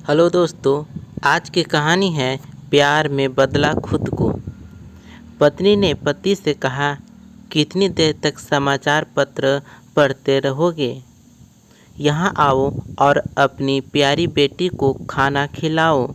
Hello दोस्तों। आज की कहानी है प्यार में बदला खुद को। पत्नी ने पति से कहा, कितनी देर तक समाचार पत्र पढ़ते रहोगे? यहाँ आओ और अपनी प्यारी बेटी को खाना खिलाओ।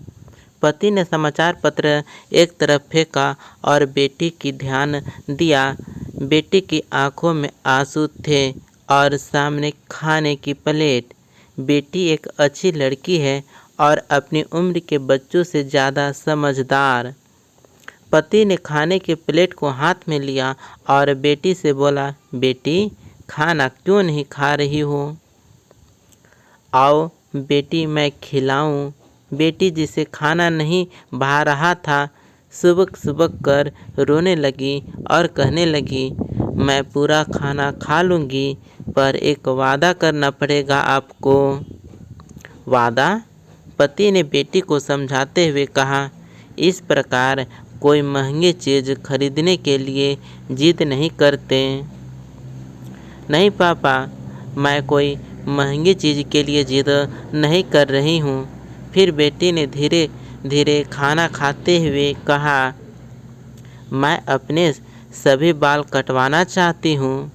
पति ने समाचार पत्र एक तरफ फेंका और बेटी की ध्यान दिया। बेटी की आंखों में आंसू थे और सामने खाने की प्लेट। बेटी एक अच्छी लड़की है और अपनी उम्र के बच्चों से ज़्यादा समझदार। पति ने खाने की प्लेट को हाथ में लिया और बेटी से बोला, बेटी खाना क्यों नहीं खा रही हो? आओ बेटी मैं खिलाऊं। बेटी जिसे खाना नहीं भा रहा था सुबक सुबक कर रोने लगी और कहने लगी, मैं पूरा खाना खा लूँगी, पर एक वादा करना पड़ेगा आपको। वादा? पति ने बेटी को समझाते हुए कहा, इस प्रकार कोई महंगी चीज़ खरीदने के लिए जिद नहीं करते। नहीं पापा, मैं कोई महंगी चीज़ के लिए जिद नहीं कर रही हूँ। फिर बेटी ने धीरे धीरे खाना खाते हुए कहा, मैं अपने सभी बाल कटवाना चाहती हूँ।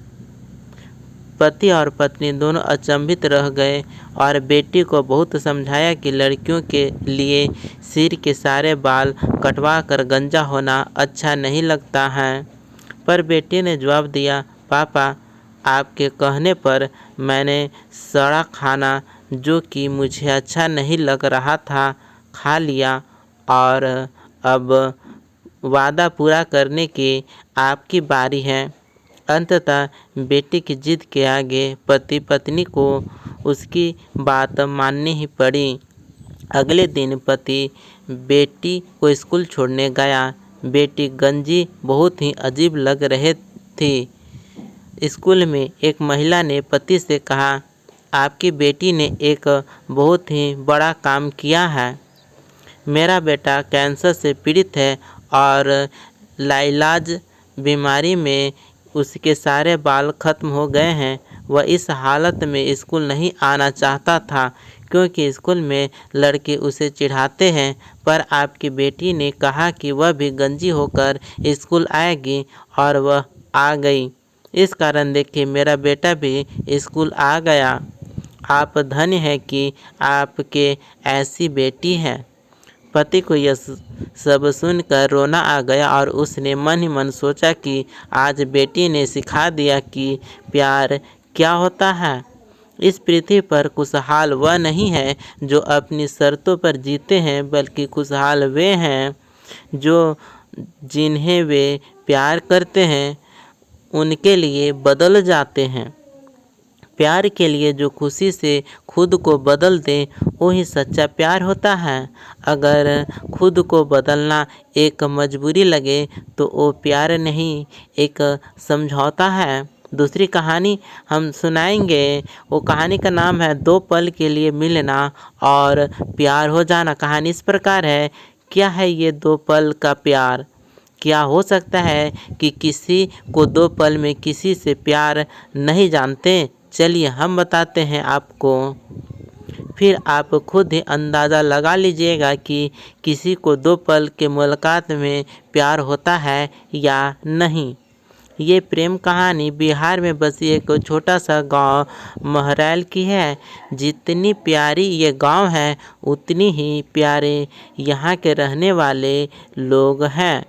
पति और पत्नी दोनों अचंभित रह गए और बेटी को बहुत समझाया कि लड़कियों के लिए सिर के सारे बाल कटवा कर गंजा होना अच्छा नहीं लगता है। पर बेटी ने जवाब दिया, पापा आपके कहने पर मैंने सड़ा खाना जो कि मुझे अच्छा नहीं लग रहा था खा लिया और अब वादा पूरा करने की आपकी बारी है। अंततः बेटी की जिद के आगे पति पत्नी को उसकी बात माननी ही पड़ी। अगले दिन पति बेटी को स्कूल छोड़ने गया। बेटी गंजी बहुत ही अजीब लग रही थी। स्कूल में एक महिला ने पति से कहा, आपकी बेटी ने एक बहुत ही बड़ा काम किया है। मेरा बेटा कैंसर से पीड़ित है और लाइलाज बीमारी में उसके सारे बाल खत्म हो गए हैं। वह इस हालत में स्कूल नहीं आना चाहता था क्योंकि स्कूल में लड़के उसे चिढ़ाते हैं, पर आपकी बेटी ने कहा कि वह भी गंजी होकर स्कूल आएगी और वह आ गई। इस कारण देखिए मेरा बेटा भी स्कूल आ गया। आप धन्य हैं कि आपके ऐसी बेटी है। पति को यह सब सुनकर रोना आ गया और उसने मन ही मन सोचा कि आज बेटी ने सिखा दिया कि प्यार क्या होता है। इस पृथ्वी पर खुशहाल वह नहीं है जो अपनी शर्तों पर जीते हैं, बल्कि खुशहाल वे हैं जो जिन्हें वे प्यार करते हैं उनके लिए बदल जाते हैं। प्यार के लिए जो खुशी से खुद को बदल दे वही सच्चा प्यार होता है। अगर खुद को बदलना एक मजबूरी लगे तो वो प्यार नहीं, एक समझौता है। दूसरी कहानी हम सुनाएंगे। वो कहानी का नाम है दो पल के लिए मिलना और प्यार हो जाना। कहानी इस प्रकार है, क्या है ये दो पल का प्यार? क्या हो सकता है कि किसी को दो पल में किसी से प्यार नहीं जानते? चलिए हम बताते हैं आपको, फिर आप खुद ही अंदाज़ा लगा लीजिएगा कि किसी को दो पल के मुलाकात में प्यार होता है या नहीं। ये प्रेम कहानी बिहार में बसी एक छोटा सा गांव महरैल की है। जितनी प्यारी ये गांव है उतनी ही प्यारे यहाँ के रहने वाले लोग हैं।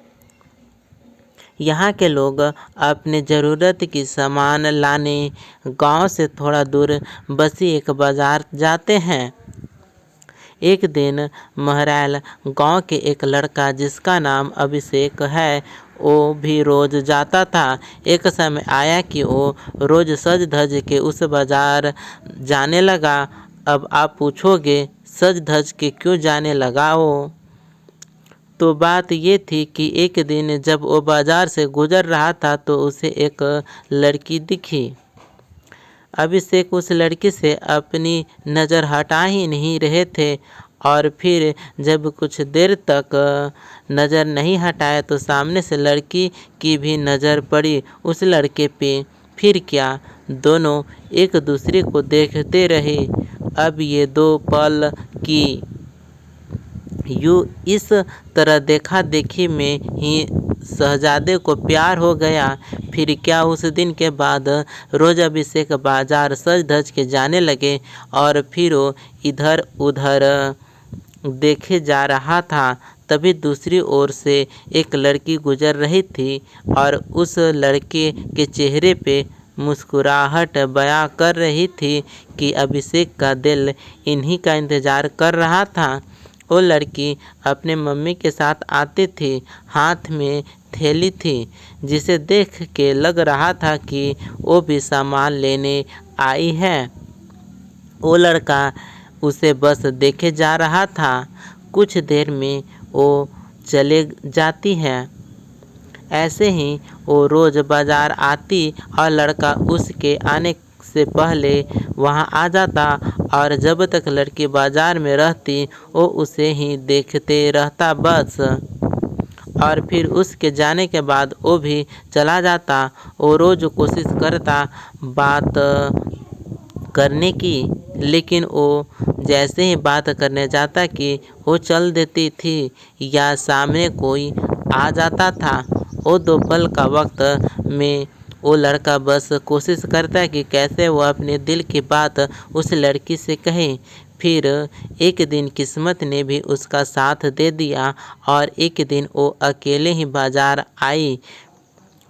यहाँ के लोग अपने ज़रूरत की सामान लाने गांव से थोड़ा दूर बसी एक बाज़ार जाते हैं। एक दिन महरैल गांव के एक लड़का जिसका नाम अभिषेक है वो भी रोज़ जाता था। एक समय आया कि वो रोज़ सज धज के उस बाज़ार जाने लगा। अब आप पूछोगे सज धज के क्यों जाने लगा वो? तो बात ये थी कि एक दिन जब वो बाज़ार से गुजर रहा था तो उसे एक लड़की दिखी। अभिषेक उस लड़की से अपनी नज़र हटा ही नहीं रहे थे और फिर जब कुछ देर तक नज़र नहीं हटाया तो सामने से लड़की की भी नज़र पड़ी उस लड़के पे। फिर क्या, दोनों एक दूसरे को देखते रहे। अब ये दो पल की यूँ इस तरह देखा देखी में ही शहजादे को प्यार हो गया। फिर क्या उस दिन के बाद रोज अभिषेक बाजार सज धज के जाने लगे और फिर वो इधर उधर देखे जा रहा था। तभी दूसरी ओर से एक लड़की गुजर रही थी और उस लड़के के चेहरे पे मुस्कुराहट बयां कर रही थी कि अभिषेक का दिल इन्हीं का इंतज़ार कर रहा था। वो लड़की अपने मम्मी के साथ आती थी, हाथ में थैली थी, जिसे देख के लग रहा था कि वो भी सामान लेने आई है। वो लड़का उसे बस देखे जा रहा था। कुछ देर में वो चले जाती है। ऐसे ही वो रोज़ बाज़ार आती और लड़का उसके आने से पहले वहाँ आ जाता और जब तक लड़की बाज़ार में रहती वो उसे ही देखते रहता बस। और फिर उसके जाने के बाद वो भी चला जाता। वो रोज़ कोशिश करता बात करने की, लेकिन वो जैसे ही बात करने जाता कि वो चल देती थी या सामने कोई आ जाता था। वो 2 पल का वक्त में वो लड़का बस कोशिश करता कि कैसे वो अपने दिल की बात उस लड़की से कहे। फिर एक दिन किस्मत ने भी उसका साथ दे दिया और एक दिन वो अकेले ही बाज़ार आई।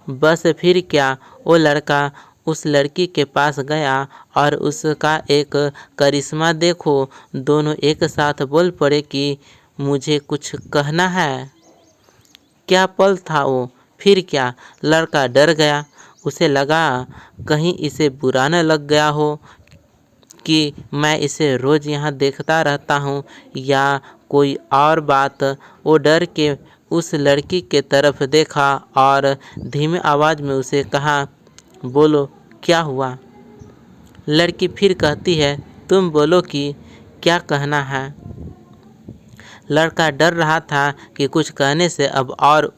बस फिर क्या, वो लड़का उस लड़की के पास गया और उसका एक करिश्मा देखो, दोनों एक साथ बोल पड़े कि मुझे कुछ कहना है। क्या पल था वो! फिर क्या, लड़का डर गया। उसे लगा कहीं इसे बुरा न लग गया हो कि मैं इसे रोज़ यहाँ देखता रहता हूँ या कोई और बात। वो डर के उस लड़की के तरफ देखा और धीमे आवाज़ में उसे कहा, बोलो क्या हुआ। लड़की फिर कहती है, तुम बोलो कि क्या कहना है। लड़का डर रहा था कि कुछ कहने से अब और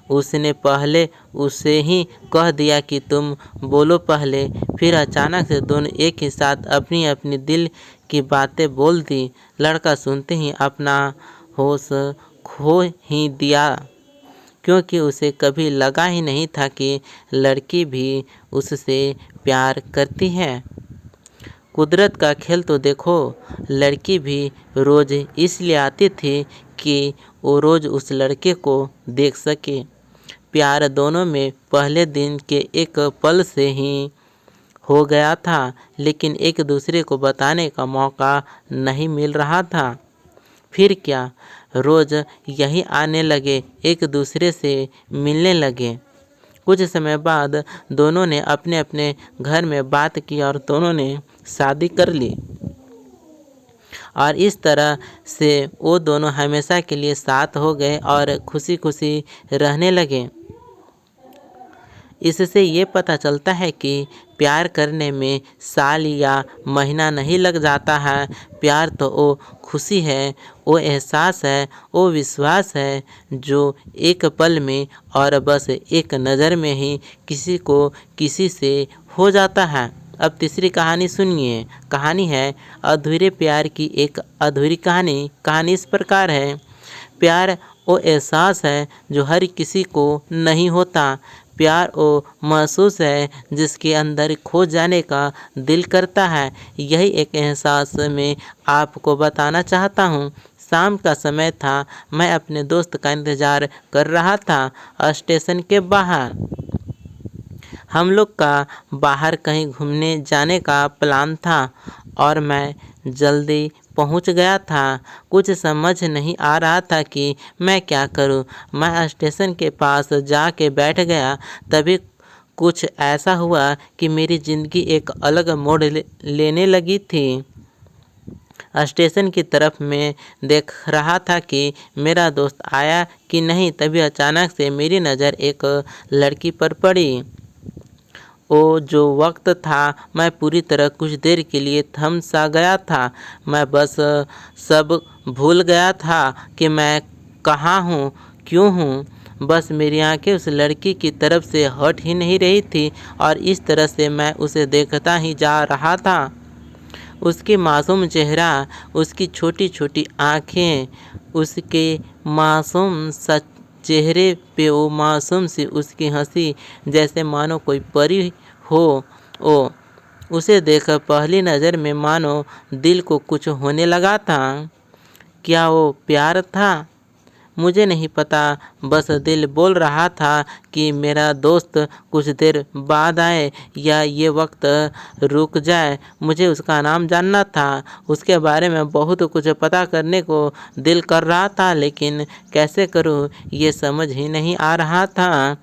उसने पहले उसे ही कह दिया कि तुम बोलो पहले। फिर अचानक से दोनों एक ही साथ अपनी अपनी दिल की बातें बोल दी। लड़का सुनते ही अपना होश खो ही दिया, क्योंकि उसे कभी लगा ही नहीं था कि लड़की भी उससे प्यार करती है। कुदरत का खेल तो देखो, लड़की भी रोज़ इसलिए आती थी कि वो रोज़ उस लड़के को देख सके। प्यार दोनों में पहले दिन के एक पल से ही हो गया था, लेकिन एक दूसरे को बताने का मौका नहीं मिल रहा था। फिर क्या, रोज़ यहीं आने लगे, एक दूसरे से मिलने लगे। कुछ समय बाद दोनों ने अपने अपने घर में बात की और दोनों ने शादी कर ली और इस तरह से वो दोनों हमेशा के लिए साथ हो गए और खुशी खुशी रहने लगे। इससे ये पता चलता है कि प्यार करने में साल या महीना नहीं लग जाता है। प्यार तो वो खुशी है, वो एहसास है, वो विश्वास है जो एक पल में और बस एक नज़र में ही किसी को किसी से हो जाता है। अब तीसरी कहानी सुनिए। कहानी है अधूरे प्यार की एक अधूरी कहानी। कहानी इस प्रकार है। प्यार वो एहसास है जो हर किसी को नहीं होता। प्यार वो महसूस है जिसके अंदर खो जाने का दिल करता है। यही एक एहसास मैं आपको बताना चाहता हूँ। शाम का समय था, मैं अपने दोस्त का इंतज़ार कर रहा था स्टेशन के बाहर। हम लोग का बाहर कहीं घूमने जाने का प्लान था और मैं जल्दी पहुंच गया था। कुछ समझ नहीं आ रहा था कि मैं क्या करूं। मैं स्टेशन के पास जाके बैठ गया। तभी कुछ ऐसा हुआ कि मेरी ज़िंदगी एक अलग मोड़ लेने लगी थी। स्टेशन की तरफ मैं देख रहा था कि मेरा दोस्त आया कि नहीं, तभी अचानक से मेरी नज़र एक लड़की पर पड़ी। वो जो वक्त था, मैं पूरी तरह कुछ देर के लिए थम सा गया था। मैं बस सब भूल गया था कि मैं कहाँ हूँ, क्यों हूँ। बस मेरी आंखें उस लड़की की तरफ से हट ही नहीं रही थी और इस तरह से मैं उसे देखता ही जा रहा था। उसकी मासूम चेहरा, उसकी छोटी छोटी आँखें, उसके मासूम सा चेहरे पे वो मासूम सी उसकी हंसी, जैसे मानो कोई परी हो। ओ उसे देख पहली नज़र में मानो दिल को कुछ होने लगा था। क्या वो प्यार था? मुझे नहीं पता, बस दिल बोल रहा था कि मेरा दोस्त कुछ देर बाद आए या ये वक्त रुक जाए। मुझे उसका नाम जानना था, उसके बारे में बहुत कुछ पता करने को दिल कर रहा था, लेकिन कैसे करूं ये समझ ही नहीं आ रहा था।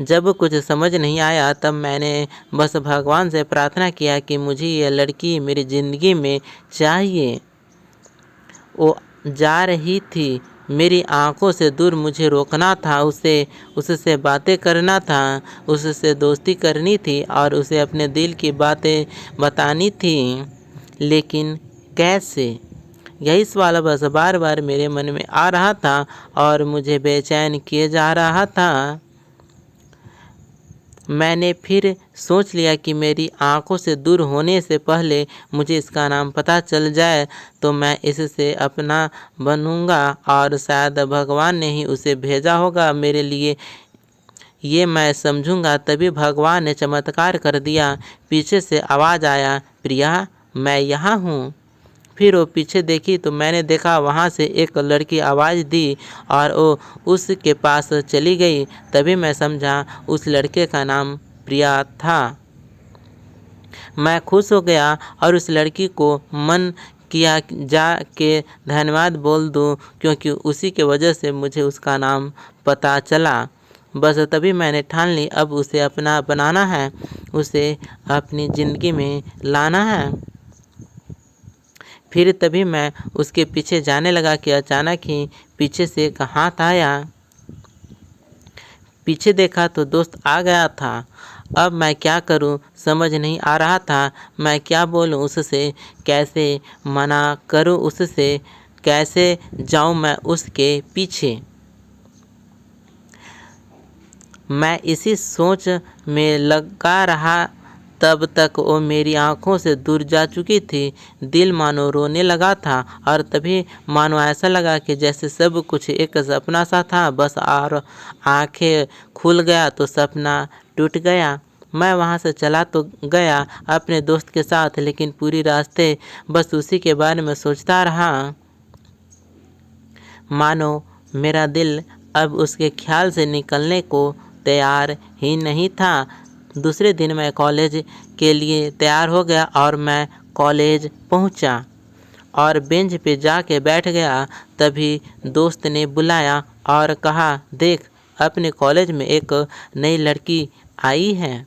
जब कुछ समझ नहीं आया तब मैंने बस भगवान से प्रार्थना किया कि मुझे ये लड़की मेरी ज़िंदगी में चाहिए। वो जा रही थी, मेरी आंखों से दूर मुझे रोकना था, उससे बातें करना था, उससे दोस्ती करनी थी और उसे अपने दिल की बातें बतानी थी। लेकिन कैसे? यही सवाल बस बार बार मेरे मन में आ रहा था और मुझे बेचैन किए जा रहा था। मैंने फिर सोच लिया कि मेरी आंखों से दूर होने से पहले मुझे इसका नाम पता चल जाए तो मैं इससे अपना बनूंगा और शायद भगवान ने ही उसे भेजा होगा मेरे लिए, ये मैं समझूंगा। तभी भगवान ने चमत्कार कर दिया। पीछे से आवाज़ आया, प्रिया मैं यहाँ हूँ। फिर वो पीछे देखी तो मैंने देखा वहाँ से एक लड़की आवाज़ दी और वो उसके पास चली गई। तभी मैं समझा उस लड़के का नाम प्रिया था। मैं खुश हो गया और उस लड़की को मन किया जा के धन्यवाद बोल दूं, क्योंकि उसी के वजह से मुझे उसका नाम पता चला। बस तभी मैंने ठान ली अब उसे अपना बनाना है, उसे अपनी ज़िंदगी में लाना है। फिर तभी मैं उसके पीछे जाने लगा कि अचानक ही पीछे से एक हाथ आया। पीछे देखा तो दोस्त आ गया था। अब मैं क्या करूं समझ नहीं आ रहा था। मैं क्या बोलूं उससे, कैसे मना करूं उससे, कैसे जाऊं मैं उसके पीछे। मैं इसी सोच में लगा रहा तब तक वो मेरी आंखों से दूर जा चुकी थी। दिल मानो रोने लगा था और तभी मानो ऐसा लगा कि जैसे सब कुछ एक सपना सा था, बस और आंखें खुल गया तो सपना टूट गया। मैं वहाँ से चला तो गया अपने दोस्त के साथ, लेकिन पूरी रास्ते बस उसी के बारे में सोचता रहा। मानो मेरा दिल अब उसके ख्याल से निकलने को तैयार ही नहीं था। दूसरे दिन मैं कॉलेज के लिए तैयार हो गया और मैं कॉलेज पहुंचा और बेंच पे जाके बैठ गया। तभी दोस्त ने बुलाया और कहा, देख अपने कॉलेज में एक नई लड़की आई है।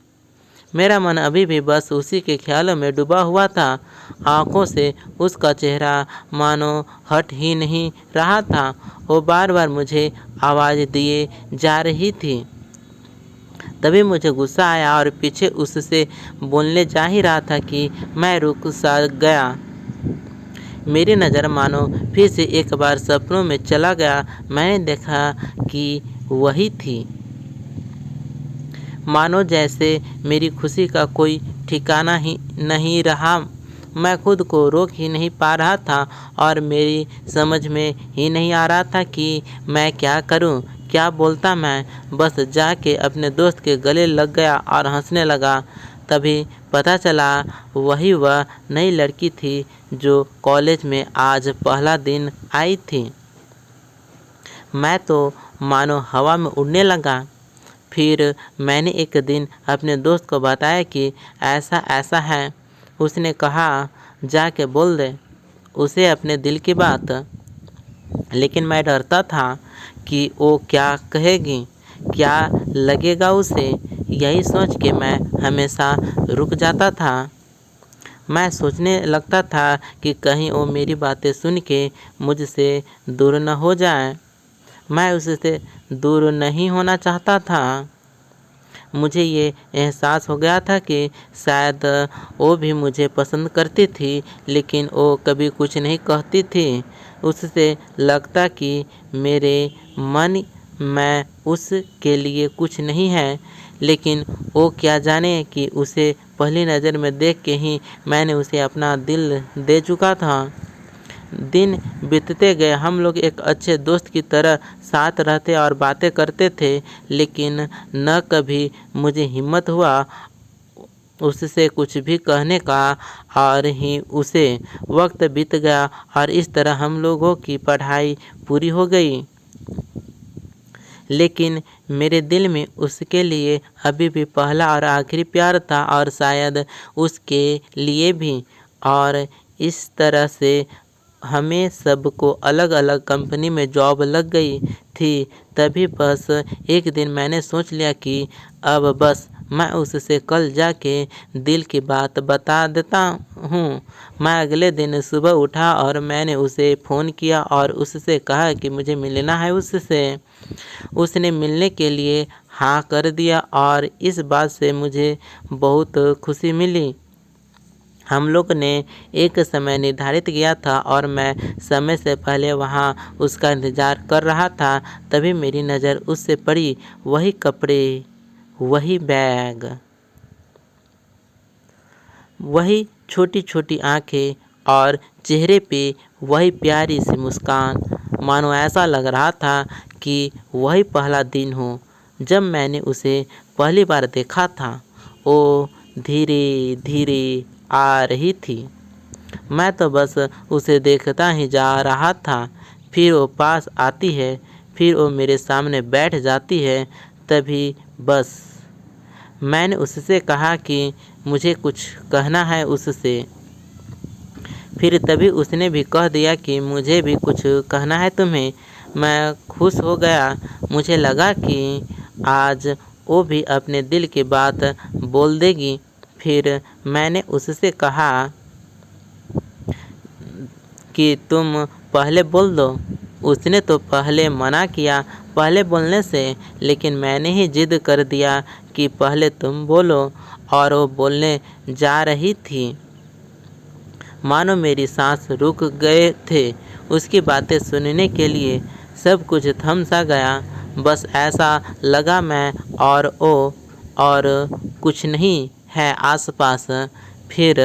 मेरा मन अभी भी बस उसी के ख्यालों में डूबा हुआ था। आंखों से उसका चेहरा मानो हट ही नहीं रहा था। वो बार बार मुझे आवाज़ दिए जा रही थी। तभी मुझे गुस्सा आया और पीछे उससे बोलने जा ही रहा था कि मैं रुक सा गया। मेरी नज़र मानो फिर से एक बार सपनों में चला गया। मैंने देखा कि वही थी। मानो जैसे मेरी खुशी का कोई ठिकाना ही नहीं रहा। मैं खुद को रोक ही नहीं पा रहा था और मेरी समझ में ही नहीं आ रहा था कि मैं क्या करूं, क्या बोलता। मैं बस जाके अपने दोस्त के गले लग गया और हंसने लगा। तभी पता चला वही वह नई लड़की थी जो कॉलेज में आज पहला दिन आई थी। मैं तो मानो हवा में उड़ने लगा। फिर मैंने एक दिन अपने दोस्त को बताया कि ऐसा ऐसा है। उसने कहा, जाके बोल दे उसे अपने दिल की बात। लेकिन मैं डरता था कि वो क्या कहेगी, क्या लगेगा उसे। यही सोच के मैं हमेशा रुक जाता था। मैं सोचने लगता था कि कहीं वो मेरी बातें सुन के मुझसे दूर न हो जाए। मैं उससे दूर नहीं होना चाहता था। मुझे ये एहसास हो गया था कि शायद वो भी मुझे पसंद करती थी, लेकिन वो कभी कुछ नहीं कहती थी। उससे लगता कि मेरे मन में उसके लिए कुछ नहीं है, लेकिन वो क्या जाने कि उसे पहली नज़र में देख के ही मैंने उसे अपना दिल दे चुका था। दिन बीतते गए, हम लोग एक अच्छे दोस्त की तरह साथ रहते और बातें करते थे, लेकिन न कभी मुझे हिम्मत हुआ उससे कुछ भी कहने का। और ही उसे वक्त बीत गया और इस तरह हम लोगों की पढ़ाई पूरी हो गई। लेकिन मेरे दिल में उसके लिए अभी भी पहला और आखिरी प्यार था, और शायद उसके लिए भी। और इस तरह से हमें सबको अलग अलग कंपनी में जॉब लग गई थी। तभी बस एक दिन मैंने सोच लिया कि अब बस मैं उससे कल जाके दिल की बात बता देता हूँ। मैं अगले दिन सुबह उठा और मैंने उसे फ़ोन किया और उससे कहा कि मुझे मिलना है उससे। उसने मिलने के लिए हाँ कर दिया और इस बात से मुझे बहुत खुशी मिली। हम लोग ने एक समय निर्धारित किया था और मैं समय से पहले वहाँ उसका इंतज़ार कर रहा था। तभी मेरी नज़र उससे पड़ी। वही कपड़े, वही बैग, वही छोटी छोटी आँखें और चेहरे पे वही प्यारी सी मुस्कान। मानो ऐसा लग रहा था कि वही पहला दिन हो जब मैंने उसे पहली बार देखा था। वो धीरे धीरे आ रही थी। मैं तो बस उसे देखता ही जा रहा था। फिर वो पास आती है, फिर वो मेरे सामने बैठ जाती है। तभी बस मैंने उससे कहा कि मुझे कुछ कहना है उससे। फिर तभी उसने भी कह दिया कि मुझे भी कुछ कहना है तुम्हें। मैं खुश हो गया। मुझे लगा कि आज वो भी अपने दिल की बात बोल देगी। फिर मैंने उससे कहा कि तुम पहले बोल दो। उसने तो पहले मना किया पहले बोलने से, लेकिन मैंने ही जिद कर दिया कि पहले तुम बोलो। और वो बोलने जा रही थी। मानो मेरी सांस रुक गए थे उसकी बातें सुनने के लिए। सब कुछ थम सा गया। बस ऐसा लगा मैं और वो और कुछ नहीं है आसपास। फिर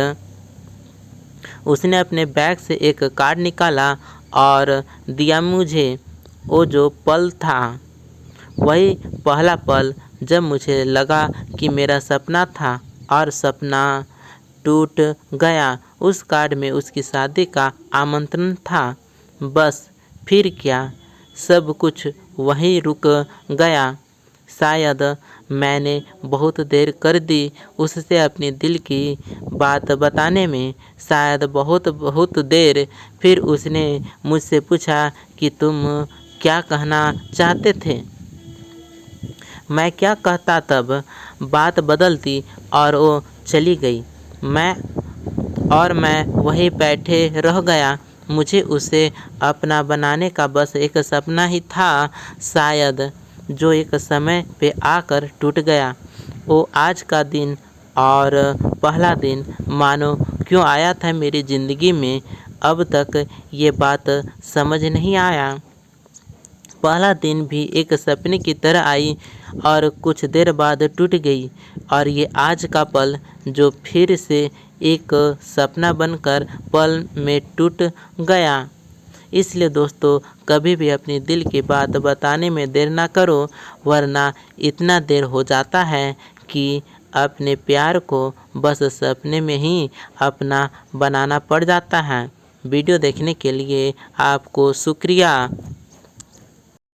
उसने अपने बैग से एक कार्ड निकाला और दिया मुझे। वो जो पल था वही पहला पल जब मुझे लगा कि मेरा सपना था और सपना टूट गया। उस कार्ड में उसकी शादी का आमंत्रण था। बस फिर क्या, सब कुछ वहीं रुक गया। शायद मैंने बहुत देर कर दी उससे अपनी दिल की बात बताने में, शायद बहुत बहुत देर। फिर उसने मुझसे पूछा कि तुम क्या कहना चाहते थे। मैं क्या कहता, तब बात बदलती और वो चली गई। मैं वहीं बैठे रह गया। मुझे उसे अपना बनाने का बस एक सपना ही था शायद, जो एक समय पे आकर टूट गया। वो आज का दिन और पहला दिन मानो क्यों आया था मेरी ज़िंदगी में, अब तक ये बात समझ नहीं आया। पहला दिन भी एक सपने की तरह आई और कुछ देर बाद टूट गई। और ये आज का पल जो फिर से एक सपना बनकर पल में टूट गया। इसलिए दोस्तों, कभी भी अपनी दिल की बात बताने में देर ना करो, वरना इतना देर हो जाता है कि अपने प्यार को बस सपने में ही अपना बनाना पड़ जाता है। वीडियो देखने के लिए आपको शुक्रिया।